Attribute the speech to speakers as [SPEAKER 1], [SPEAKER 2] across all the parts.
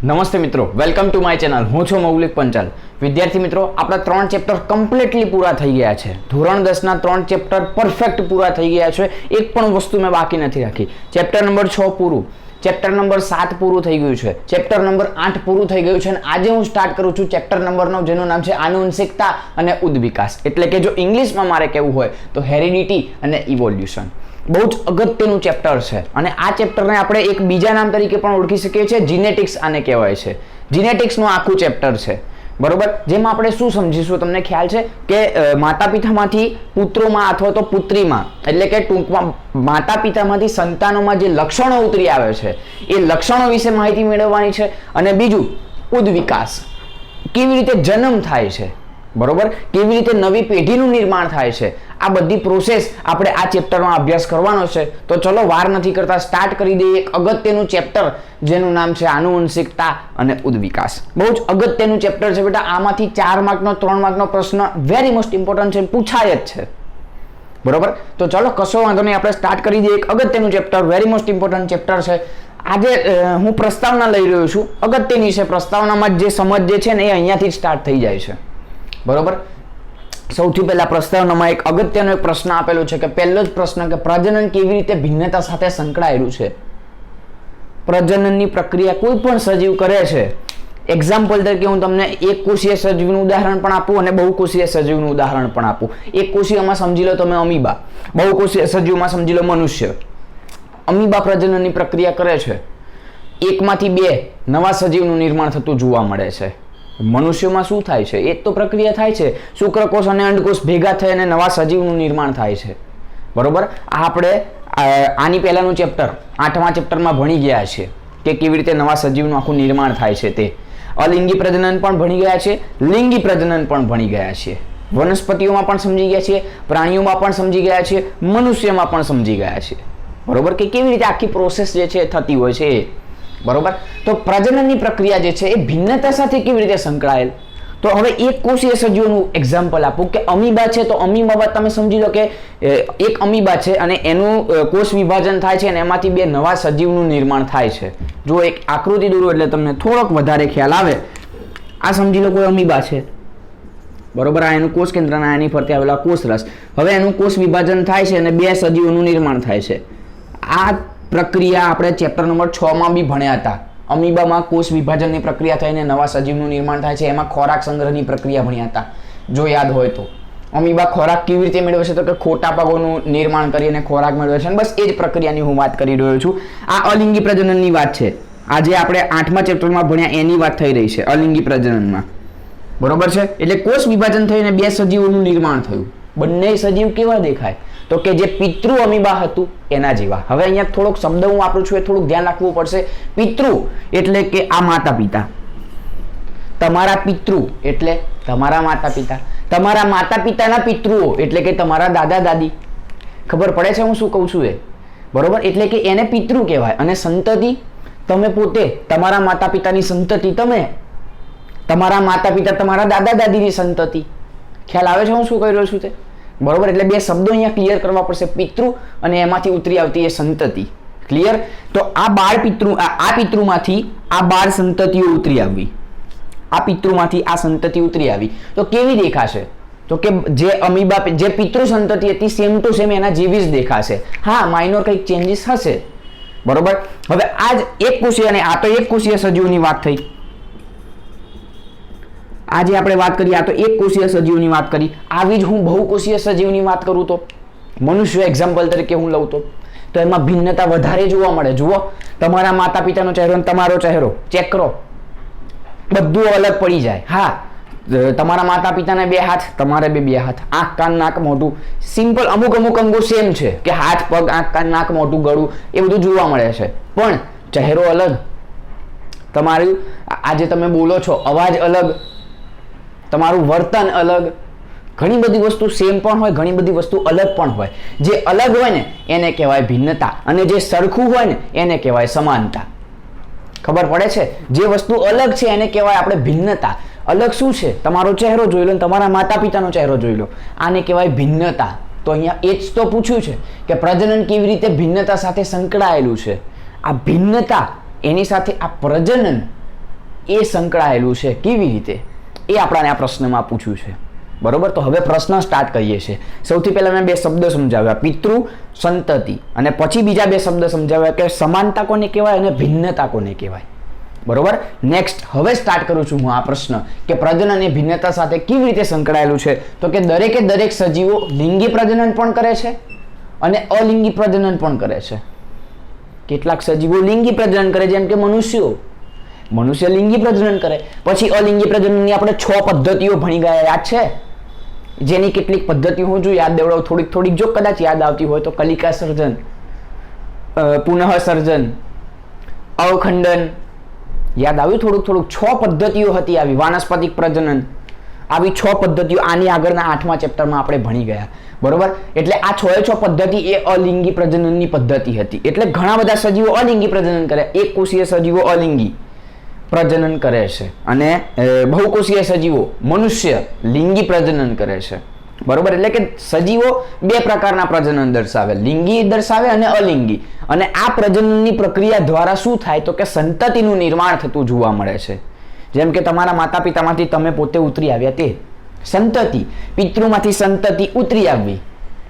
[SPEAKER 1] નમસ્તે મિત્રો, welcome to my channel. હું છું મૌલિક પંચાલ. વિદ્યાર્થી મિત્રો, આપણા 3 ચેપ્ટર કમ્પ્લીટલી પૂરા થઈ ગયા છે. ધોરણ 10 ના 3 ચેપ્ટર પરફેક્ટ પૂરા થઈ ગયા છે. એક પણ વસ્તુ મેં બાકી નથી રાખી. ચેપ્ટર નંબર 6 પૂરું, ચેપ્ટર નંબર 7 પૂરું થઈ ગયું છે, ચેપ્ટર નંબર 8 પૂરું થઈ ગયું છે અને આજે હું સ્ટાર્ટ કરું છું ચેપ્ટર નંબર 9 જેનું નામ છે આનુવંશિકતા અને ઉદ્વિકાસ. એટલે કે જો ઇંગ્લિશમાં મારે કહેવું હોય તો હેરિડિટી અને ઇવોલ્યુશન. બહુ જ અગત્યનું ચેપ્ટર છે અને આ ચેપ્ટરને આપણે એક બીજા નામ તરીકે પણ ઓળખી શકીએ છીએ, જીનેટિક્સ આને કહેવાય છે. જીનેટિક્સનું આખું ચેપ્ટર છે, બરોબર. જેમાં આપણે શું સમજીશું, તમને ખ્યાલ છે કે માતા પિતામાંથી પુત્રોમાં અથવા તો પુત્રીમાં, એટલે કે ટૂંકમાં માતા પિતામાંથી સંતાનોમાં જે લક્ષણો ઉતરી આવે છે એ લક્ષણો વિશે માહિતી મેળવવાની છે. અને બીજું, ઉદ્વિકાસ, કેવી રીતે જન્મ થાય છે, બરોબર, કેવી રીતે નવી પેઢીનું નિર્માણ થાય છે, આ બધી પ્રોસેસ આપણે આ ચેપ્ટરમાં અભ્યાસ કરવાનો છે. તો ચલો વાર નથી કરતા, સ્ટાર્ટ કરી દઈએ એક અગત્યનું ચેપ્ટર જેનું નામ છે આનુવંશિકતા અને ઉદ્વિકાસ. બહુ જ અગત્યનું ચેપ્ટર છે બેટા. આમાંથી 4 માર્કનો 3 માર્કનો પ્રશ્ન વેરી મોસ્ટ ઇમ્પોર્ટન્ટ છે, પૂછાય જ છે, બરોબર. તો ચલો કશો વાંધો નહીં, આપણે સ્ટાર્ટ કરી દઈએ. એક અગત્યનું chapter, very most important chapter છે. આજે હું પ્રસ્તાવના લઈ રહ્યો છું, અગત્યની છે. પ્રસ્તાવનામાં જે સમજ જે છે ને એ અહીંયાથી સ્ટાર્ટ થઈ જાય છે, બરોબર. સૌથી પહેલા પ્રસ્તાવનામાં એક અગત્યનો એક પ્રશ્ન આપેલો છે કે પહેલો જ પ્રશ્ન કે પ્રજનન કેવી રીતે ભિન્નતા સાથે સંકળાયેલું છે. પ્રજનનની પ્રક્રિયા કોઈ પણ સજીવ કરે છે. એક્ઝામ્પલ તરીકે હું તમને એક કોષીય સજીવનું ઉદાહરણ પણ આપું અને બહુકોષીય સજીવનું ઉદાહરણ પણ આપું. એક કોષીયમાં સમજી લો તમે અમીબા, બહુકોષીય સજીવમાં સમજી લો મનુષ્ય. અમીબા પ્રજનનની પ્રક્રિયા કરે છે, એકમાંથી 2 નવા સજીવનું નિર્માણ થતું જોવા મળે છે. મનુષ્યમાં શું થાય છે, એ તો પ્રક્રિયા થાય છે, શુક્રકોષ અને અંડકોષ ભેગા થઈ અને નવા સજીવનું નિર્માણ થાય છે, બરોબર. આ આપણે આની પહેલાનું ચેપ્ટર 8મા ચેપ્ટરમાં ભણી ગયા છે કે કેવી રીતે નવા સજીવનું આખું નિર્માણ થાય છે. તે અલિંગી પ્રજનન પણ ભણી ગયા છે, લિંગી પ્રજનન પણ ભણી ગયા છે. વનસ્પતિઓમાં પણ સમજી ગયા છીએ, પ્રાણીઓમાં પણ સમજી ગયા છીએ, મનુષ્યમાં પણ સમજી ગયા છે, બરોબર, કે કેવી રીતે આખી પ્રોસેસ જે છે થતી હોય છે એ, બરોબર. તો પ્રજનનની પ્રક્રિયા જે છે એ ભિન્નતા સાથે કેવી રીતે સંકળાયેલ. તો હવે એક કોષીય સજીવનું એક્ઝામ્પલ આપું કે અમીબા છે. તો અમીબા તમે સમજી લો કે એક અમીબા છે અને એનું કોષ વિભાજન થાય છે અને એમાંથી 2 નવા સજીવનું નિર્માણ થાય છે. જો એક આકૃતિ દોરો એટલે તમને થોડોક વધારે ખ્યાલ આવે. આ સમજી લો કોઈ અમીબા છે, બરોબર. આ એનું કોષ કેન્દ્ર અને એની ફરતે આવેલા કોષરસ. હવે એનું કોષ વિભાજન થાય છે અને 2 સજીવોનું નિર્માણ થાય છે. આ પ્રક્રિયા આપણે ચેપ્ટર નંબર 6 માં બી ભણ્યા હતા. અમીબામાં કોષ વિભાજનની પ્રક્રિયા થઈને નવા સજીવનું નિર્માણ થાય છે. એમાં ખોરાક સંગ્રહની પ્રક્રિયા ભણ્યા હતા, જો યાદ હોય તો. અમીબા ખોરાક કેવી રીતે મેળવે છે, તો કે ખોટા પગોનું નિર્માણ કરીને ખોરાક મેળવે છે. બસ એ જ પ્રક્રિયાની હું વાત કરી રહ્યો છું. આ અલિંગી પ્રજનનની વાત છે. આજે આપણે 8મા ચેપ્ટરમાં ભણ્યા એની વાત થઈ રહી છે, અલિંગી પ્રજનનમાં, બરોબર છે. એટલે કોષ વિભાજન થઈને 2 સજીવોનું નિર્માણ થયું. બંને સજીવ કેવા દેખાય, તો કે જે પિતૃ અમીબા હતું એના જેવા. હવે અહીંયા થોડોક શબ્દ હું વાપરું છું એ થોડુંક ધ્યાન રાખવું પડશે. પિતૃ એટલે કે આ માતા પિતા, તમારા પિતૃ એટલે તમારા માતા પિતા, તમારા માતા પિતાના પિતૃઓ એટલે કે તમારા દાદા દાદી. ખબર પડે છે હું શું કહું છું એ, બરોબર. એટલે કે એને પિતૃ કહેવાય. અને સંતતિ, તમે પોતે, તમારા માતા પિતાની સંતતિ તમે, તમારા માતા પિતા તમારા દાદા દાદીની સંતતિ. ખ્યાલ આવે છે હું શું કહી રહ્યો છું તે, બરોબર. એટલે 2 શબ્દો અહીંયા ક્લિયર કરવા પડશે, પિતૃ અને એમાંથી ઉતરી આવતી એ સંતતિ. ક્લિયર. તો આ બાળ પિતૃ, આ પિતૃમાંથી આ બાળ સંતતિઓ ઉતરી આવી, આ પિતૃમાંથી આ સંતતિ ઉતરી આવી. તો કેવી દેખાશે, તો કે જે અમીબા, જે પિતૃ સંતતિ હતી સેમ ટુ સેમ એના જેવી જ દેખાશે. હા, માઇનોર કંઈક ચેન્જીસ હશે, બરોબર. હવે આ જ એક કોષીય, અને આ તો એક કોષીય સજીવની વાત થઈ. આજે આપણે વાત કરી, આ તો એક કોષીય સજીવની વાત કરી. આવી જ હું બહુકોષીય સજીવની વાત કરું તો, મનુષ્ય એક્ઝામ્પલ તરીકે હું લઉં તો એમાં ભિન્નતા વધારે જોવા મળે. જુઓ, તમારા માતા પિતાનો ચહેરો અને તમારો ચહેરો ચેક કરો, બધું અલગ પડી જાય. હા, તમારા માતા પિતાને 2 હાથ, તમારે 2 હાથ, આંખ કાન નાક મોઢું સિમ્પલ, અમુક અંગો સેમ છે કે હાથ પગ આંખ કાન નાક મોઢું ગળું એ બધું જોવા મળે છે, પણ ચહેરો અલગ. તમારું આજે તમે બોલો છો અવાજ અલગ, તમારું વર્તન અલગ. ઘણી બધી વસ્તુ સેમ પણ હોય, ઘણી બધી વસ્તુ અલગ પણ હોય. જે અલગ હોય ને એને કહેવાય ભિન્નતા અને જે સરખું હોય ને એને કહેવાય સમાનતા. ખબર પડે છે? જે વસ્તુ અલગ છે એને કહેવાય આપણે ભિન્નતા. અલગ શું છે, તમારો ચહેરો જોઈ લો, તમારા માતા પિતાનો ચહેરો જોઈ લો, આને કહેવાય ભિન્નતા. તો અહીંયા એ જ તો પૂછ્યું છે કે પ્રજનન કેવી રીતે ભિન્નતા સાથે સંકળાયેલું છે. આ ભિન્નતા એની સાથે આ પ્રજનન એ સંકળાયેલું છે. કેવી રીતે એ આપણાને આ પ્રશ્નમાં પૂછ્યું છે. બરોબર, તો હવે પ્રશ્ન સ્ટાર્ટ કરીએ છીએ. સૌથી પહેલા મેં બે શબ્દ સમજાવ્યા, પિતૃ સંતતિ, અને પછી બીજા બે શબ્દ સમજાવ્યા કે સમાનતા કોને કહેવાય અને ભિન્નતા કોને કહેવાય. બરોબર, નેક્સ્ટ હવે સ્ટાર્ટ કરું છું હું આ પ્રશ્ન કે પ્રજનન એ ભિન્નતા સાથે કેવી રીતે સંકળાયેલું છે. તો કે દરેકે દરેક સજીવો લિંગી પ્રજનન પણ કરે છે અને અલિંગી પ્રજનન પણ કરે છે. કેટલાક સજીવો લિંગી પ્રજનન કરે, જેમ કે મનુષ્ય લિંગી પ્રજનન કરે. પછી અલિંગી પ્રજનનની આપણે 6 પદ્ધતિઓ ભણી ગયા, યાદ છે? જેની કેટલીક પદ્ધતિઓ હું જો યાદ દેવડાવું થોડીક જો કદાચ યાદ આવતી હોય તો કલિકા સર્જન, પુનઃ સર્જન, અવખંડન, યાદ આવ્યું? થોડુંક 6 પદ્ધતિઓ હતી આવી. વાનસ્પતિક પ્રજનન, આવી 6 પદ્ધતિઓ આની આગળના 8મા ચેપ્ટરમાં આપણે ભણી ગયા. બરોબર, એટલે આ 6 પદ્ધતિ એ અલિંગી પ્રજનનની પદ્ધતિ હતી. એટલે ઘણા બધા સજીવો અલિંગી પ્રજનન કરે, એક કોષીય સજીવો અલિંગી પ્રજનન કરે છે અને બહુકોષીય સજીવો મનુષ્ય લિંગી પ્રજનન કરે છે. બરોબર, એટલે કે સજીવો બે પ્રકારના પ્રજનન દર્શાવે, લિંગી દર્શાવે અને અલિંગી. અને આ પ્રજનનની પ્રક્રિયા દ્વારા શું થાય તો કે સંતતિનું નિર્માણ થતું જોવા મળે છે. જેમ કે તમારા માતા પિતામાંથી તમે પોતે ઉતરી આવ્યા, તે સંતતિ, પિતૃમાંથી સંતતિ ઉતરી આવવી.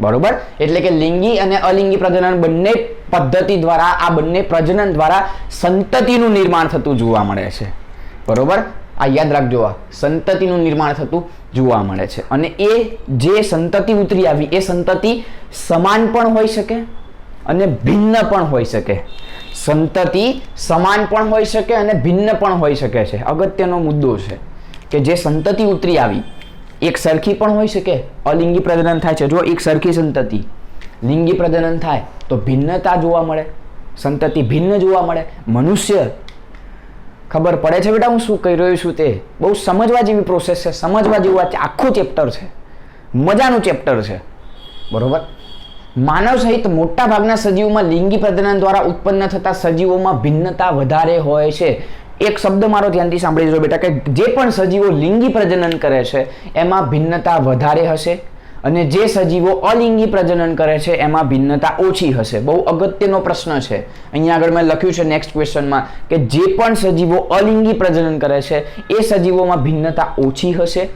[SPEAKER 1] બરોબર, એટલે કે લિંગી અને અલિંગી પ્રજનન બંને પદ્ધતિ દ્વારા, આ બંને પ્રજનન દ્વારા સંતતિનું નિર્માણ થતું જોવા મળે છે. બરોબર, આ યાદ રાખજો, આ સંતતિનું નિર્માણ થતું જોવા મળે છે. અને એ જે સંતતિ ઉતરી આવી એ સંતતિ સમાન પણ હોઈ શકે અને ભિન્ન પણ હોઈ શકે. સંતતિ સમાન પણ હોઈ શકે અને ભિન્ન પણ હોઈ શકે છે. અગત્યનો મુદ્દો છે કે જે સંતતિ ઉતરી આવી એક સરખી પણ હોઈ શકે. અલિંગી પ્રજનન થાય છે, જો એક સરખી સંતતિ, લિંગી પ્રજનન થાય તો ભિન્નતા જોવા મળે, સંતતિ ભિન્ન જોવા મળે. મનુષ્ય, ખબર પડે છે બેટા હું શું કહી રહ્યો છું? તે બહુ સમજવા જેવી પ્રોસેસ છે, સમજવા જેવું આખું ચેપ્ટર છે, મજાનું ચેપ્ટર છે. બરોબર, માનવ સહિત મોટા ભાગના સજીવોમાં લિંગી પ્રજનન દ્વારા ઉત્પન્ન થતા સજીવોમાં ભિન્નતા વધારે હોય છે. એક શબ્દ મારો ધ્યાનથી સાંભળી જો બેટા, કે જે પણ સજીવો લિંગી પ્રજનન કરે છે એમાં ભિન્નતા વધારે હશે અને જે સજીવો અલિંગી પ્રજનન કરે છે એમાં ભિન્નતા ઓછી હશે. બહુ અગત્યનો પ્રશ્ન છે. અહીંયા આગળ મેં લખ્યું છે નેક્સ્ટ ક્વેશ્ચનમાં કે જે પણ સજીવો અલિંગી પ્રજનન કરે છે એ સજીવોમાં ભિન્નતા ઓછી હશે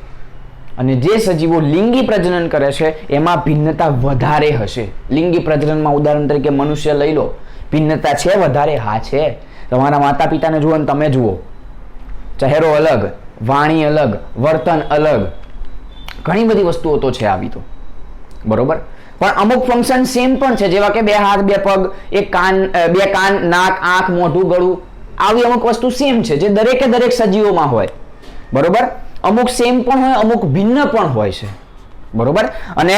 [SPEAKER 1] અને જે સજીવો લિંગી પ્રજનન કરે છે એમાં ભિન્નતા વધારે હશે. લિંગી પ્રજનનમાં ઉદાહરણ તરીકે મનુષ્ય લઈ લો, ભિન્નતા છે વધારે? હા છે. તમારા માતા પિતાને જુઓ અને તમે જુઓ, ચહેરો અલગ, વાણી અલગ, વર્તન અલગ, ઘણી બધી વસ્તુઓ તો છે આવી તો. બરોબર, પણ અમુક ફંક્શન સેમ પણ છે, જેવા કે 2 હાથ 2 પગ, એક કાન, 2 કાન, નાક, આંખ, મોઢું, ગળું, આવી અમુક વસ્તુ સેમ છે જે દરેકે દરેક સજીવોમાં હોય. બરોબર, અમુક સેમ પણ હોય, અમુક ભિન્ન પણ હોય છે. બરોબર, અને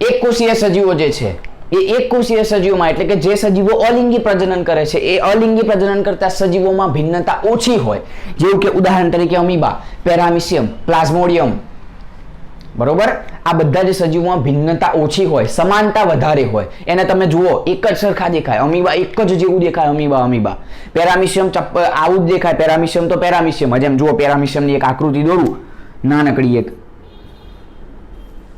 [SPEAKER 1] એક કોષીય સજીવો જે છે એ એક કોષીય સજીવોમાં, એટલે કે જે સજીવો અલિંગી પ્રજનન કરે છે એ અલિંગી પ્રજનન કરતા સજીવોમાં ભિન્નતા ઓછી હોય. જેવું કે ઉદાહરણ તરીકે અમીબા, પેરામિશિયમ, પ્લાઝ્મોડિયમ. બરોબર, આ બધા જ સજીવોમાં ભિન્નતા ઓછી હોય, સમાનતા વધારે હોય. એને તમે જુઓ એક જ સરખા દેખાય, અમીબા એક જ જેવું દેખાય, અમીબા. પેરામિશિયમ આવું જ દેખાય, પેરામિશિયમ તો પેરામિશિયમ. જેમ જુઓ, પેરામિશિયમની એક આકૃતિ દોરું, નાનકડી એક,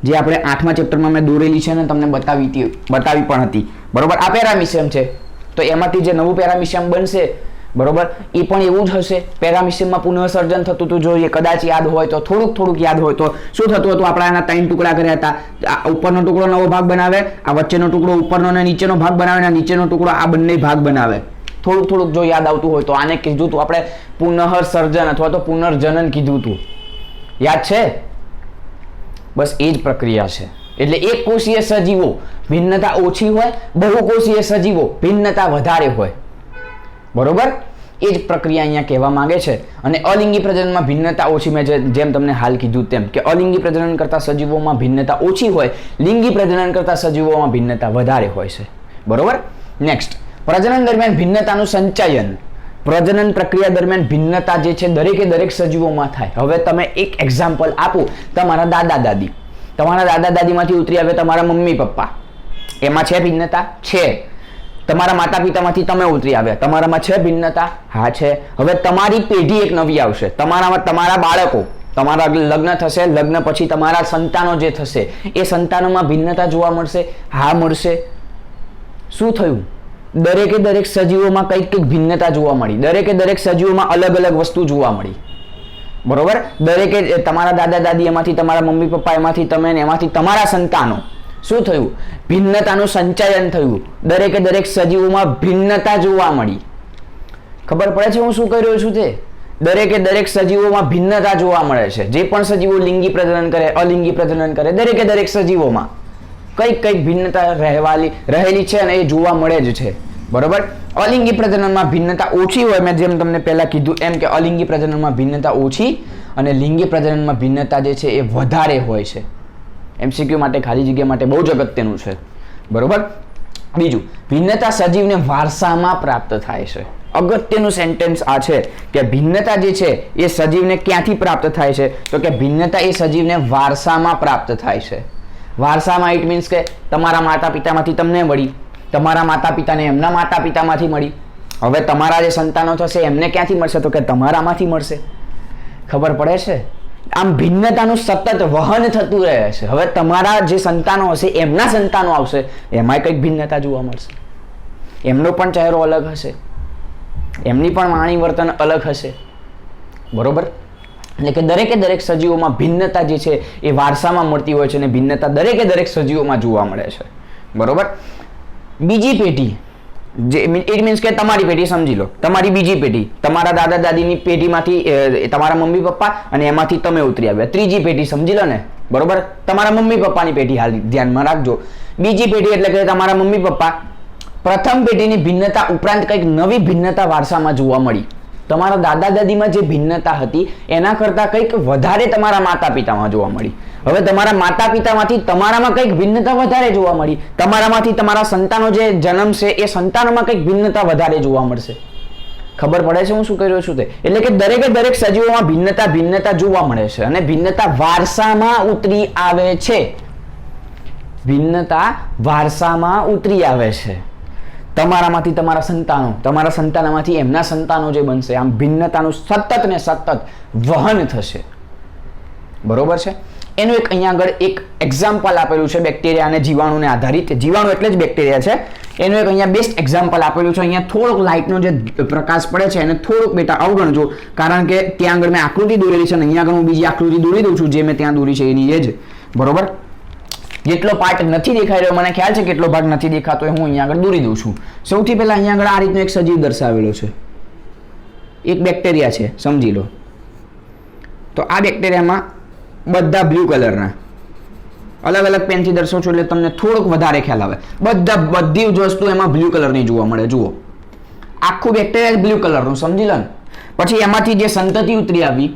[SPEAKER 1] જે આપણે 8મા ચેપ્ટરમાં મેં દોરેલી છે ને તમને બતાવી પણ હતી. બરોબર, આ પેરામિશિયમ છે, તો એમાંથી જે નવું પેરામિશિયમ બનશે, બરોબર, એ પણ એવું જ હશે. પેરામિશિયમમાં પુનઃસર્જન થતું હતું, જો એ કદાચ યાદ હોય તો, થોડુંક યાદ હોય તો શું થતું હતું? આપણે આના 3 ટુકડા કર્યા હતા. આ ઉપરનો ટુકડો નવો ભાગ બનાવે, આ વચ્ચેનો ટુકડો ઉપરનો અને નીચેનો ભાગ બનાવે, અને નીચેનો ટુકડો આ બંને ભાગ બનાવે. થોડુંક જો યાદ આવતું હોય તો આને કીધું હતું આપણે પુનઃસર્જન અથવા તો પુનર્જનન કીધું હતું, યાદ છે? બસ એ જ પ્રક્રિયા છે. એટલે એક કોષીય સજીવો ભિન્નતા ઓછી હોય, બહુકોષીય સજીવો ભિન્નતા વધારે હોય. બરોબર, એ જ પ્રક્રિયા અહીંયા કહેવા માંગે છે. અને અલિંગી પ્રજનનમાં ભિન્નતા ઓછી, મેં જેમ તમને હાલ કીધું તેમ કે અલિંગી પ્રજનન કરતા સજીવોમાં ભિન્નતા ઓછી હોય, લિંગી પ્રજનન કરતા સજીવોમાં ભિન્નતા વધારે હોય છે. બરોબર, નેક્સ્ટ, પ્રજનન દરમિયાન ભિન્નતાનું સંચયન. પ્રજનન પ્રક્રિયા દરમિયાન ભિન્નતા જે છે દરેકે દરેક સજીવોમાં થાય. હવે તમે એક એક્ઝામ્પલ આપો, તમારા દાદા દાદીમાંથી ઉતરી આવે તમારા મમ્મી પપ્પા, એમાં છે ભિન્નતા? છે. તમારા માતા પિતામાંથી તમે ઉતરી આવ્યા, તમારામાં છે ભિન્નતા? હા છે. હવે તમારી પેઢી એક નવી આવશે, તમારા બાળકો, તમારા લગ્ન થશે, લગ્ન પછી તમારા સંતાનો જે થશે એ સંતાનોમાં ભિન્નતા જોવા મળશે? હા મળશે. શું થયું? દરેકે દરેક સજીવોમાં કંઈક કંઈક ભિન્નતા જોવા મળી, દરેકે દરેક સજીવોમાં અલગ અલગ વસ્તુ જોવા મળી, બરોબર. દરેકે તમારા દાદા દાદી એમાંથી, તમારા મમ્મી પપ્પા એમાંથી, તમે એમાંથી તમારા સંતાનો, શું થયું? ભિન્નતાનું સંચાલન થયું. દરેકે દરેક સજીવોમાં ભિન્નતા જોવા મળી. ખબર પડે છે હું શું કહી રહ્યો છું? તે દરેકે દરેક સજીવોમાં ભિન્નતા જોવા મળે છે. જે પણ સજીવો લિંગી પ્રજનન કરે, અલિંગી પ્રજનન કરે, દરેકે દરેક સજીવોમાં કંઈક કંઈક ભિન્નતા રહેલી છે અને એ જોવા મળે જ છે, બરોબર. અલિંગી પ્રજનનમાં ભિન્નતા ઓછી હોય, મેં જેમ તમને પહેલા કીધું એમ કે અલિંગી પ્રજનનમાં ભિન્નતા ઓછી અને લિંગી પ્રજનનમાં ભિન્નતા જે છે એ વધારે હોય છે. MCQ માટે, ખાલી જગ્યા માટે બહુ જ અગત્યનું છે, બરોબર. બીજું, ભિન્નતા સજીવને વારસામાં પ્રાપ્ત થાય છે. અગત્યનું સેન્ટેન્સ આ છે કે ભિન્નતા જે છે એ સજીવને ક્યાંથી પ્રાપ્ત થાય છે? તો કે ભિન્નતા એ સજીવને વારસામાં પ્રાપ્ત થાય છે. વારસામાં ઇટ મીન્સ કે તમારા માતા પિતામાંથી તમને મળી, તમારા માતા પિતાને એમના માતા પિતામાંથી મળી. હવે તમારા જે સંતાનો થશે એમને ક્યાંથી મળશે? તો કે તમારામાંથી મળશે. ખબર પડે છે? આમ ભિન્નતાનું સતત વહન થતું રહે છે. હવે તમારા જે સંતાનો હશે એમના સંતાનો આવશે, એમાંય કંઈક ભિન્નતા જોવા મળશે. એમનો પણ ચહેરો અલગ હશે, એમની પણ વાણી વર્તન અલગ હશે, બરોબર. એટલે કે દરેકે દરેક સજીવોમાં ભિન્નતા જે છે એ વારસામાં મળતી હોય છે અને ભિન્નતા દરેકે દરેક સજીવોમાં જોવા મળે છે, બરોબર. બીજી પેઢી, જે ઇટ મીન્સ કે તમારી પેઢી સમજી લો, તમારી બીજી પેઢી, તમારા દાદા દાદીની પેઢીમાંથી તમારા મમ્મી પપ્પા અને એમાંથી તમે ઉતરી આવ્યા. ત્રીજી પેઢી સમજી લો ને, બરોબર. તમારા મમ્મી પપ્પાની પેઢી હાલ ધ્યાનમાં રાખજો. બીજી પેઢી એટલે કે તમારા મમ્મી પપ્પા. પ્રથમ પેઢીની ભિન્નતા ઉપરાંત કંઈક નવી ભિન્નતા વારસામાં જોવા મળી. તમારા દાદા દાદીમાં જે ભિન્નતા હતી એના કરતાં કંઈક વધારે તમારા માતા પિતામાં જોવા મળી. હવે તમારા માતા પિતામાંથી તમારામાં કંઈક ભિન્નતા વધારે જોવા મળી. તમારામાંથી તમારા સંતાનો જે જન્મશે એ સંતાનોમાં કંઈક ભિન્નતા વધારે જોવા મળશે. ખબર પડે છે હું શું કહી રહ્યો છું? તે એટલે કે દરેકે દરેક સજીવોમાં ભિન્નતા જોવા મળે છે અને ભિન્નતા વારસામાં ઉતરી આવે છે. ભિન્નતા વારસામાં ઉતરી આવે છે. તમારામાંથી તમારા સંતાનો, તમારા સંતાનમાંથી એમના સંતાનો જે બનશે, આમ ભિન્નતાનું સતત ને સતત વહન થશે, બરોબર છે. એનું એક અહીંયા આગળ એક એક્ઝામ્પલ આપેલું છે બેક્ટેરિયા અને જીવાણુને આધારિત. જીવાણુ એટલે જ બેક્ટેરિયા છે. એનું એક અહીંયા બેસ્ટ એક્ઝામ્પલ આપેલું છે. અહીંયા થોડોક લાઇટનો જે પ્રકાશ પડે છે એને થોડુંક બેટા અવગણજો, કારણ કે ત્યાં આગળ મેં આકૃતિ દોરેલી છે અને અહીંયા આગળ હું બીજી આકૃતિ દોરી દઉં છું જે મેં ત્યાં દોરી છે એની એ જ, બરોબર. જેટલો પાર્ટ નથી દેખાઈ રહ્યો, મને ખ્યાલ છે કેટલો ભાગ નથી દેખાતો, એ હું અહીંયા આગળ દોરી દઉં છું. સૌથી પહેલા અહીંયા આગળ આ રીતનો એક સજીવ દર્શાવેલો છે, એક બેક્ટેરિયા છે, સમજી લો. તો આ બેક્ટેરિયામાં બધા બ્લુ કલરના, અલગ અલગ પેનથી દર્શાવો છો એટલે તમને થોડોક વધારે ખ્યાલ આવે. બધી જ વસ્તુ એમાં બ્લુ કલરની જોવા મળે. જુઓ, આખું બેક્ટેરિયા બ્લુ કલરનું, સમજી લો ને. પછી એમાંથી જે સંતતિ ઉતરી આવી,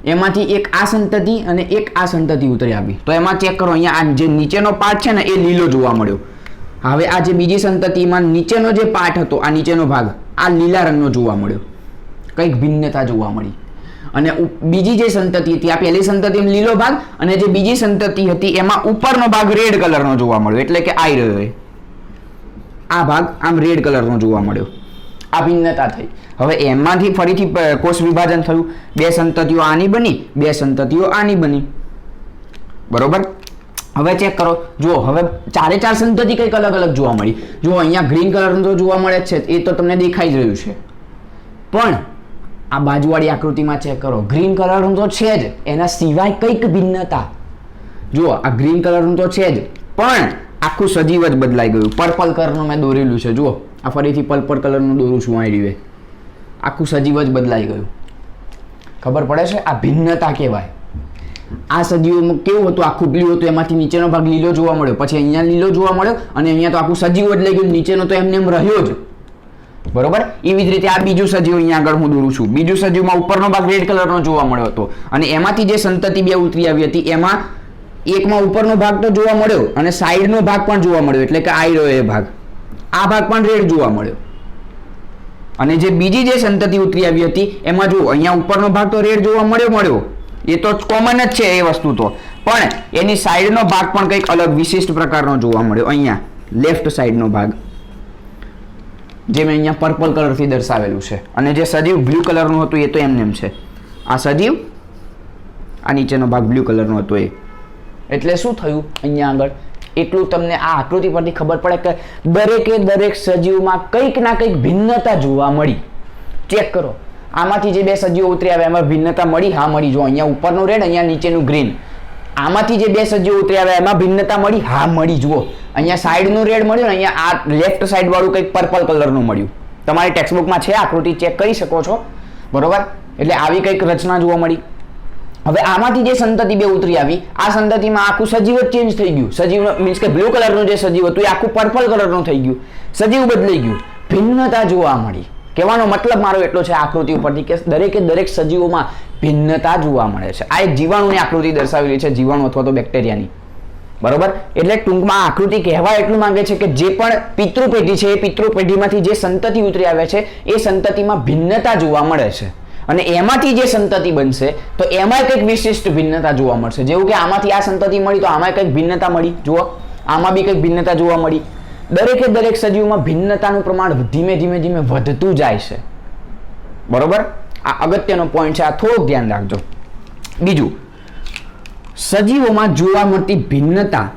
[SPEAKER 1] એમાંથી એક આ સંતતિ અને એક આ સંતતિ ઉતરી આવી. તો એમાં ચેક કરો, અહીંયા આ જે નીચેનો પાર્ટ છે ને એ લીલો જોવા મળ્યો. હવે આ જે બીજી સંતતિમાં નીચેનો જે પાર્ટ હતો, આ નીચેનો ભાગ આ લીલા રંગનો જોવા મળ્યો. કંઈક ભિન્નતા જોવા મળી. અને બીજી જે સંતતિ હતી, આ પહેલી સંતતિમાં લીલો ભાગ અને જે બીજી સંતતિ હતી એમાં ઉપરનો ભાગ રેડ કલરનો જોવા મળ્યો. એટલે કે આ રહ્યો, આ ભાગ આમ રેડ કલરનો જોવા મળ્યો. આ ભિન્નતા થઈ. હવે એમાંથી ફરીથી કોષ વિભાજન થયું. બે સંતતિઓ આની બની, બે સંતતિઓ આની બની, બરોબર. હવે ચેક કરો, જુઓ, હવે ચારે ચાર સંતતિ કંઈક અલગ અલગ જોવા મળી. જુઓ, અહીંયા ગ્રીન કલરનું તો જોવા મળે જ છે, એ તો તમને દેખાઈ જ રહ્યું છે. પણ આ બાજુવાળી આકૃતિમાં ચેક કરો, ગ્રીન કલરનું તો છે જ, એના સિવાય કંઈક ભિન્નતા. જુઓ, આ ગ્રીન કલરનું તો છે જ, પણ આખું સજીવ જ બદલાઈ ગયું. પર્પલ કલરનું મેં દોરેલું છે. જુઓ, આ ફરીથી પર્પલ કલરનું દોરું છું. આ રીવે આખું સજીવ જ બદલાઈ ગયું. ખબર પડે છે? આ ભિન્નતા કહેવાય. આ સજીવોમાં કેવું હતું? આખું પીળું હતું, એમાંથી નીચેનો ભાગ લીલો જોવા મળ્યો, પછી અહીંયા લીલો જોવા મળ્યો અને અહીંયા તો આખું સજીવ બદલાઈ ગયું, નીચેનો તો એમને એમ રહ્યો જ, બરોબર. એવી જ રીતે આ બીજું સજીવ અહીંયા આગળ હું દોરું છું. બીજું સજીવમાં ઉપરનો ભાગ રેડ કલરનો જોવા મળ્યો હતો અને એમાંથી જે સંતતિ બે ઉતરી આવી હતી એમાં એકમાં ઉપરનો ભાગ તો જોવા મળ્યો અને સાઈડનો ભાગ પણ જોવા મળ્યો. એટલે કે આ રહ્યો એ ભાગ, આ ભાગ પણ રેડ જોવા મળ્યો. અને જે બીજી જે સંતતિ ઉતરી આવી હતી એમાં જુઓ, અહીંયા ઉપરનો ભાગ તો રેડ જોવા મળ્યો, એ તો કોમન જ છે એ વસ્તુ તો, પણ એની સાઈડનો ભાગ પણ કંઈક અલગ વિશિષ્ટ પ્રકારનો જોવા મળ્યો. અહીંયા લેફ્ટ સાઈડનો ભાગ જે મેં અહીંયા પર્પલ કલરથી દર્શાવેલું છે. અને જે સજીવ બ્લુ કલરનું હતું એ તો એમને એમ છે. આ સજીવ, આ નીચેનો ભાગ બ્લુ કલરનો હતો એ. એટલે શું થયું? અહીંયા આગળ એટલું તમને આ આકૃતિ પરથી ખબર પડે કે દરેકે દરેક સજીવમાં કંઈક ના કંઈક ભિન્નતા જોવા મળી. ચેક કરો, આમાંથી જે બે સજીવો ઉતરી આવ્યા એમાં ભિન્નતા મળી? હા મળી. જો અહીંયા ઉપરનું રેડ, અહીંયા નીચેનું ગ્રીન. આમાંથી જે બે સજીવો ઉતરી આવ્યા એમાં ભિન્નતા મળી? હા મળી. જુઓ અહીંયા સાઈડનું રેડ મળ્યું ને અહીંયા આ લેફ્ટ સાઈડ વાળું કંઈક પર્પલ કલરનું મળ્યું. તમારી ટેક્સ્ટબુકમાં છે આકૃતિ, ચેક કરી શકો છો. બરોબર, એટલે આવી કંઈક રચના જોવા મળી. હવે આમાંથી જે સંતતિ બે ઉતરી આવી, આ સંતતિમાં આખું સજીવ જ ચેન્જ થઈ ગયું. સજીવ મીન્સ કે બ્લુ કલરનું જે સજીવ હતું એ આખું પર્પલ કલરનું થઈ ગયું. સજીવ બદલાઈ ગયું, ભિન્નતા જોવા મળી. કહેવાનો મતલબ મારો એટલો છે આકૃતિ ઉપરથી કે દરેકે દરેક સજીવોમાં ભિન્નતા જોવા મળે છે. આ એક જીવાણુની આકૃતિ દર્શાવેલી છે, જીવાણુ અથવા તો બેક્ટેરિયાની. બરોબર, એટલે ટૂંકમાં આકૃતિ કહેવા એટલું માંગે છે કે જે પણ પિતૃપેઢી છે એ પિતૃપેઢીમાંથી જે સંતતિ ઉતરી આવે છે એ સંતતિમાં ભિન્નતા જોવા મળે છે. અને એમાંથી જે સંતતિ બનશે તો એમાં કંઈક વિશિષ્ટ ભિન્નતા જોવા મળશે. જેવું કે આમાંથી આ સંતતિ મળી તો આમાં કંઈક ભિન્નતા મળી. જુઓ આમાં બી કંઈક ભિન્નતા જોવા મળી. દરેકે દરેક સજીવમાં ભિન્નતાનું પ્રમાણ ધીમે ધીમે ધીમે વધતું જાય છે. બરોબર, આ અગત્યનો પોઈન્ટ છે, આ થોડુંક ધ્યાન રાખજો. બીજું, સજીવોમાં જોવા મળતી ભિન્નતા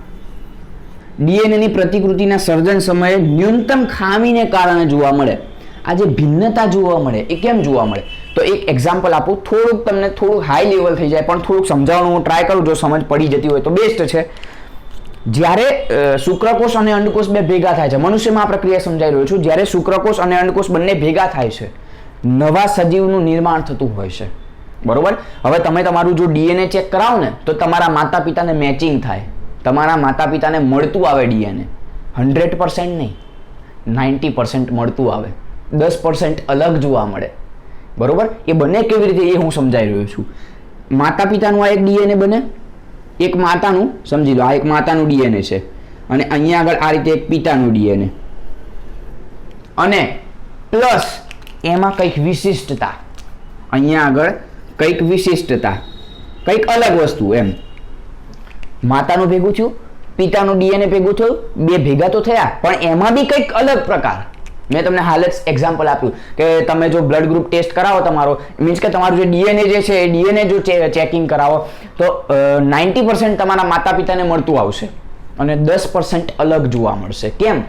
[SPEAKER 1] ડીએનએની પ્રતિકૃતિના સર્જન સમયે ન્યૂનતમ ખામીને કારણે જોવા મળે. આ જે ભિન્નતા જોવા મળે એ કેમ જોવા મળે? તો એક એક્ઝામ્પલ આપું, થોડુંક તમને થોડુંક હાઈ લેવલ થઈ જાય પણ થોડુંક સમજાવવાનું હું ટ્રાય કરું, જો સમજ પડી જતી હોય તો બેસ્ટ છે. જ્યારે શુક્રકોષ અને અંડકોષ બે ભેગા થાય છે, મનુષ્યમાં આ પ્રક્રિયા સમજાઈ રહ્યો છું. જ્યારે શુક્રકોષ અને અંડકોષ બંને ભેગા થાય છે, નવા સજીવનું નિર્માણ થતું હોય છે. બરોબર, હવે તમે તમારું જો ડીએનએ ચેક કરાવો ને તો તમારા માતા પિતાને મેચિંગ થાય, તમારા માતા પિતાને મળતું આવે ડીએનએ. 100% નહીં, 90% મળતું આવે, 10% અલગ જોવા મળે. બરોબર, એ બને કેવી રીતે એ હું સમજાઈ રહ્યો છું. માતા પિતાનું આ એક ડીએનએ બને, એક માતાનું, સમજી લો આ એક માતાનું ડીએનએ છે અને અહીંયા આગળ આ રીતે એક પિતાનું ડીએનએ, અને પ્લસ એમાં કંઈક વિશિષ્ટતા, અહીંયા આગળ કંઈક વિશિષ્ટતા, કંઈક અલગ વસ્તુ. એમ માતાનું ભેગું થયું, પિતાનું ડીએનએ ભેગું થયું, બે ભેગા તો થયા પણ એમાં બી કંઈક અલગ પ્રકાર. મેં તમને હાલ જ એક્ઝામ્પલ આપ્યું કે તમે જો બ્લડ ગ્રુપ ટેસ્ટ કરાવો તમારો, મીન્સ કે તમારું જે ડીએનએ જે છે એ ડીએનએ જો ચેકિંગ કરાવો તો 90% તમારા માતા પિતાને મળતું આવશે અને 10% અલગ જોવા મળશે. કેમ?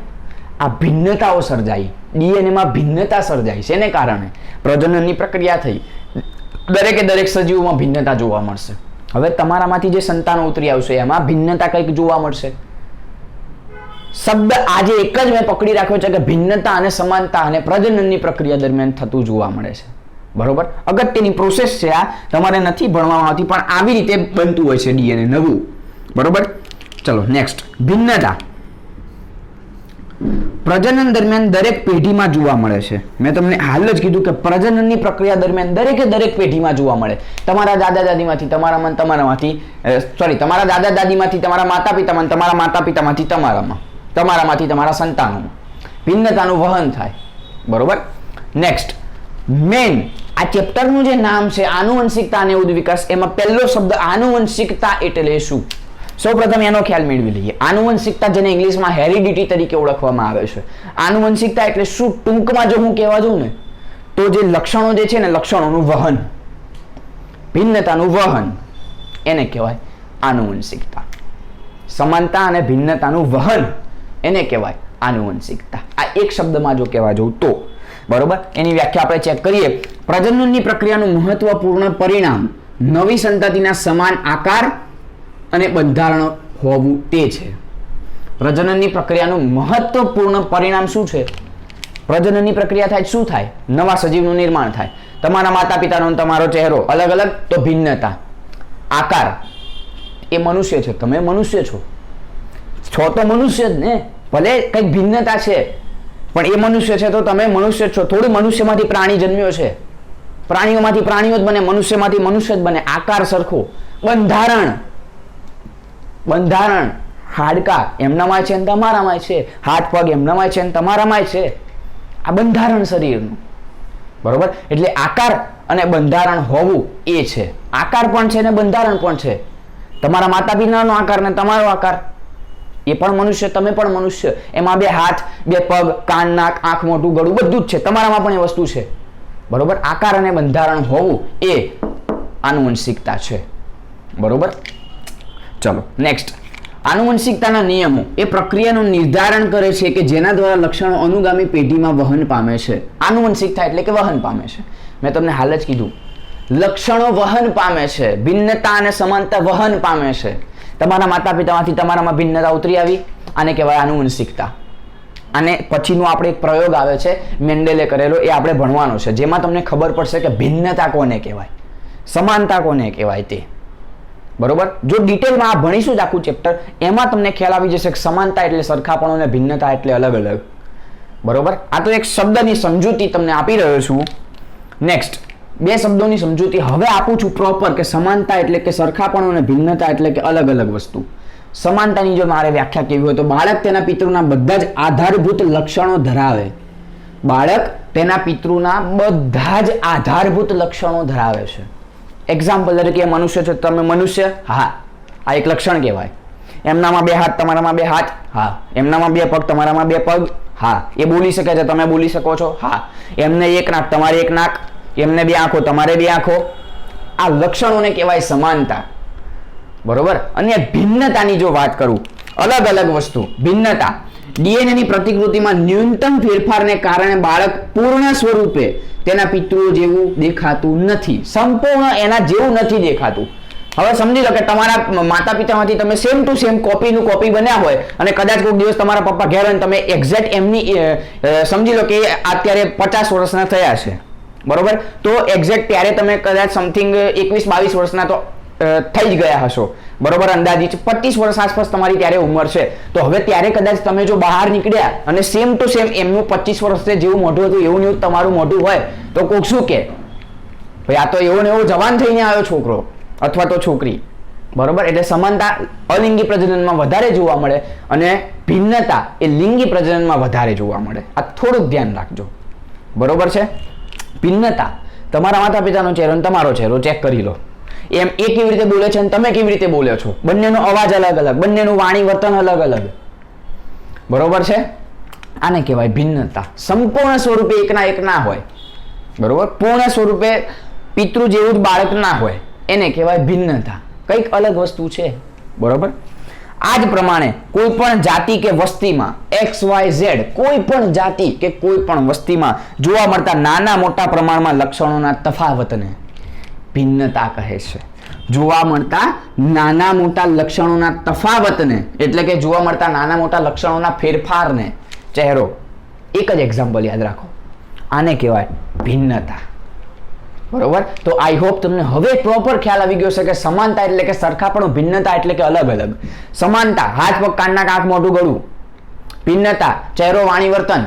[SPEAKER 1] આ ભિન્નતાઓ સર્જાઈ, ડીએનએમાં ભિન્નતા સર્જાઈ છે, એને કારણે પ્રજનનની પ્રક્રિયા થઈ. દરેકે દરેક સજીવોમાં ભિન્નતા જોવા મળશે. હવે તમારામાંથી જે સંતાનો ઉતરી આવશે એમાં ભિન્નતા કંઈક જોવા મળશે. શબ્દ આજે એક જ મેં પકડી રાખ્યો છે કે ભિન્નતા અને સમાનતા અને પ્રજનનની પ્રક્રિયા દરમિયાન થતું જોવા મળે છે. બરોબર, અગત્યની પ્રોસેસ છે આ, તમારે નથી ભણવામાં આવતી પણ આવી રીતે બનતું હોય છે ડીએનએ નવું. બરોબર, ચલો નેક્સ્ટ. ભિન્નતા પ્રજનન દરમિયાન દરેક પેઢીમાં જોવા મળે છે. મેં તમને હાલ જ કીધું કે પ્રજનનની પ્રક્રિયા દરમિયાન દરેકે દરેક પેઢીમાં જોવા મળે. તમારા દાદા દાદીમાંથી તમારામાં, તમારામાંથી તમારા દાદા દાદીમાંથી તમારા માતા પિતામાં, તમારા માતા પિતામાંથી તમારામાં, તમારામાંથી તમારા સંતાનોમાં ભિન્નતાનું વહન થાય. બરોબર, નેક્સ્ટ. મેન આ ચેપ્ટરનું જે નામ છે આનુવંશિકતા અને ઉદ્વિકાસ, એમાં પહેલો શબ્દ આનુવંશિકતા એટલે શું? સૌપ્રથમ એનો ખ્યાલ મેળવી લઈએ. આનુવંશિકતા, જેને ઇંગ્લિશમાં હેરિડિટી તરીકે ઓળખવામાં આવે છે. આનુવંશિકતા એટલે શું? ટૂંકમાં જો હું કહેવા જાઉં ને તો જે લક્ષણો જે છે ને, લક્ષણોનું વહન, ભિન્નતાનું વહન, એને કહેવાય આનુવંશિકતા. સમાનતા અને ભિન્નતાનું વહન એને કહેવાય આનુવંશિકતા. આ એક શબ્દમાં જો કહેવા જાઉં તો. બરોબર, એની વ્યાખ્યા આપણે ચેક કરીએ. પ્રજનનની પ્રક્રિયાનું મહત્વપૂર્ણ પરિણામ નવી સંતતિના સમાન આકાર અને બંધારણ હોવું તે છે. પ્રજનનની પ્રક્રિયાનું મહત્વપૂર્ણ પરિણામ શું છે? પ્રજનનની પ્રક્રિયા થાય શું થાય? નવા સજીવનું નિર્માણ થાય. તમારા માતા પિતાનો તમારો ચહેરો અલગ અલગ તો ભિન્નતા. આકાર, એ મનુષ્ય છે, તમે મનુષ્ય છો તો મનુષ્ય જ ને, ભલે કંઈક ભિન્નતા છે પણ એ મનુષ્ય છે તો તમે મનુષ્ય છો. થોડું મનુષ્યમાંથી પ્રાણી જન્મ્યો છે, પ્રાણીઓમાંથી પ્રાણીઓ જ બને, મનુષ્યમાંથી મનુષ્ય જ બને. આકાર સરખો. બંધારણ, હાડકા એમનામાં છે ને તમારામાં છે, હાથ પગ એમનામાં છે ને તમારામાં છે. આ બંધારણ શરીરનું. બરોબર, એટલે આકાર અને બંધારણ હોવું એ છે. આકાર પણ છે ને બંધારણ પણ છે. તમારા માતા પિતાનો આકાર ને તમારો આકાર, એ પણ મનુષ્ય, તમે પણ મનુષ્ય. એમાં બે હાથ, બે પગ, કાન, નાક, આંખ, મોઢું, ગળું બધું જ છે. તમારામાં પણ એ વસ્તુ છે. બરોબર, આકાર અને બંધારણ હોવું એ આનુવંશિકતા છે. બરોબર, ચલો નેક્સ્ટ. આનુવંશિકતાના નિયમો એ પ્રક્રિયાનું નિર્ધારણ કરે છે કે જેના દ્વારા લક્ષણો અનુગામી પેઢીમાં વહન પામે છે. આનુવંશિકતા એટલે કે વહન પામે છે. મેં તમને હાલ જ કીધું, લક્ષણો વહન પામે છે, ભિન્નતા અને સમાનતા વહન પામે છે. તમારા માતા પિતામાંથી તમારામાં ભિન્નતા ઉતરી આવી, આને કહેવાય આનુવંશિકતા. અને પછીનો આપણે એક પ્રયોગ આવે છે મેન્ડેલે કરેલો, એ આપણે ભણવાનો છે, જેમાં તમને ખબર પડશે કે ભિન્નતા કોને કહેવાય, સમાનતા કોને કહેવાય તે. બરોબર? જો ડિટેલમાં આ ભણીશું જ આખું ચેપ્ટર, એમાં તમને ખ્યાલ આવી જશે કે સમાનતા એટલે સરખાપણું અને ભિન્નતા એટલે અલગ અલગ. બરોબર? આ તો એક શબ્દની સમજૂતી તમને આપી રહ્યો છું. નેક્સ્ટ 2 શબ્દોની સમજૂતી હવે આપું છું પ્રોપર, કે સમાનતા એટલે કે સરખાપણું અને ભિન્નતા એટલે કે અલગ અલગ વસ્તુ. સમાનતાની જો મારે વ્યાખ્યા કેવી હોય તો બાળક તેના પિતૃના બધા જ આધારભૂત લક્ષણો ધરાવે. બાળક તેના પિતૃના બધા જ આધારભૂત લક્ષણો ધરાવે છે. એક્ઝામ્પલ તરીકે મનુષ્ય છે, તમે મનુષ્ય, હા, આ એક લક્ષણ કહેવાય. એમનામાં 2 હાથ, તમારામાં 2 હાથ, હા. એમનામાં 2 પગ, તમારામાં 2 પગ, હા. એ બોલી શકે છે, તમે બોલી શકો છો, હા. એમને 1 નાક, તમારે 1 નાક. એમને 2 આંખો, તમારે 2 આંખો. આ લક્ષણોને કહેવાય સમાનતા. બરોબર? અને ભિન્નતાની જો વાત કરું, અલગ અલગ વસ્તુ, ભિન્નતા, ડીએનએની પ્રતિકૃતિમાં ન્યૂનતમ ફેરફારને કારણે બાળક પૂર્ણ સ્વરૂપે તેના પિતૃઓ જેવું દેખાતું નથી, સંપૂર્ણ એના જેવું નથી દેખાતું. હવે સમજી લો કે તમારા માતા પિતામાંથી તમે સેમ ટુ સેમ કોપીનું કોપી બન્યા હોય અને કદાચ કોઈક દિવસ તમારા પપ્પા ઘેર હોય તમે એક્ઝેક્ટ એમની સમજી લો કે અત્યારે 50 વર્ષના થયા છે. બરોબર? તો એક્ઝેક્ટ ત્યારે તમે કદાચ સમથિંગ 21-22 વર્ષના તો થઈ જ ગયા હશો. બરોબર? અંદાજિત 25 વર્ષ આસપાસ તમારી ત્યારે ઉંમર છે. તો હવે ત્યારે કદાચ તમે જો બહાર નીકળ્યા અને સેમ ટુ સેમ એમનું 25 વર્ષે જેવું મોઢું હતું એવું ને એવું તમારું મોઢું હોય તો કોક શું કે, ભાઈ આ તો એવો ને એવો જવાન થઈને આવ્યો છોકરો અથવા તો છોકરી. બરોબર? એટલે સમાનતા અલિંગી પ્રજનનમાં વધારે જોવા મળે અને ભિન્નતા એ લિંગી પ્રજનનમાં વધારે જોવા મળે. આ થોડુંક ધ્યાન રાખજો. બરોબર છે? ભિન્નતા, તમારા માતા પિતાનો ચહેરો અને તમારો ચહેરો ચેક કરી લો. એમ એ કેવી રીતે બોલે છે અને તમે કેવી રીતે બોલ્યો છો, બંનેનો અવાજ અલગ અલગ, બંનેનું વાણી વર્તન અલગ અલગ. બરોબર છે? આને કહેવાય ભિન્નતા. સંપૂર્ણ સ્વરૂપે એકના એક ના હોય. બરોબર? પૂર્ણ સ્વરૂપે પિતૃ જેવું જ બાળક ના હોય, એને કહેવાય ભિન્નતા. કંઈક અલગ વસ્તુ છે. બરોબર? આ જ પ્રમાણે કોઈ પણ જાતિ કે વસ્તીમાં XYZ કોઈ પણ જાતિ કે કોઈ પણ વસ્તીમાં જોવા મળતા નાના મોટા પ્રમાણમાં લક્ષણોના તફાવતને ભિન્નતા કહે છે. જોવા મળતા નાના મોટા લક્ષણોના તફાવતને એટલે કે જોવા મળતા નાના મોટા લક્ષણોના ફેરફારને, ચહેરો, એક જ એક્ઝામ્પલ યાદ રાખો, આને કહેવાય ભિન્નતા. બરોબર? તો આઈ હોપ તમને હવે પ્રોપર ખ્યાલ આવી ગયો છે કે સમાનતા એટલે કે સરખાપણું, ભિન્નતા એટલે કે અલગ અલગ. સમાનતા હાથ પગ કાન નાક આંખ મોઢું ગળું, ભિન્નતા ચહેરો વાણી વર્તન.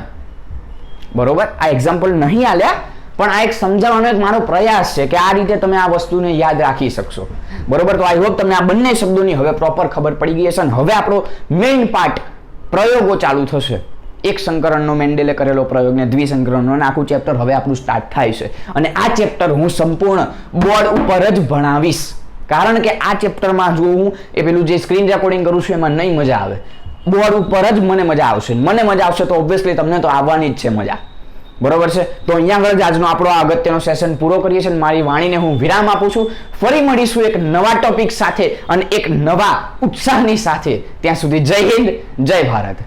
[SPEAKER 1] બરોબર? આ એક્ઝામ્પલ નહીં આલ્યા, પણ આ એક સમજાવવાનો એક મારો પ્રયાસ છે કે આ રીતે તમે આ વસ્તુને યાદ રાખી શકશો. બરોબર? તો આઈ હોપ તમને આ બંને શબ્દોની હવે પ્રોપર ખબર પડી ગઈ હશે. અને હવે આપણો મેઇન પાર્ટ પ્રયોગો ચાલુ થશે. એક સંકરણનો મેન્ડેલે કરેલો પ્રયોગ ને દ્વિસંકરણનો, અને આખું ચેપ્ટર હવે આપણું સ્ટાર્ટ થાય છે. અને આ ચેપ્ટર હું સંપૂર્ણ બોર્ડ ઉપર જ ભણાવીશ, કારણ કે આ ચેપ્ટરમાં જો હું એ પેલું જે સ્ક્રીન રેકોર્ડિંગ કરું છું એમાં નહીં મજા આવે. બોર્ડ ઉપર જ મને મજા આવશે. મને મજા આવશે તો ઓબ્વિયસલી તમને તો આવવાની જ છે મજા. બરોબર છે? તો અહીંયા આગળ જ આજનો આપણો અગત્યનો સેશન પૂરો કરીએ છીએ. મારી વાણીને હું વિરામ આપું છું. ફરી મળીશું એક નવા ટોપિક સાથે અને એક નવા ઉત્સાહની સાથે. ત્યાં સુધી જય હિન્દ, જય ભારત.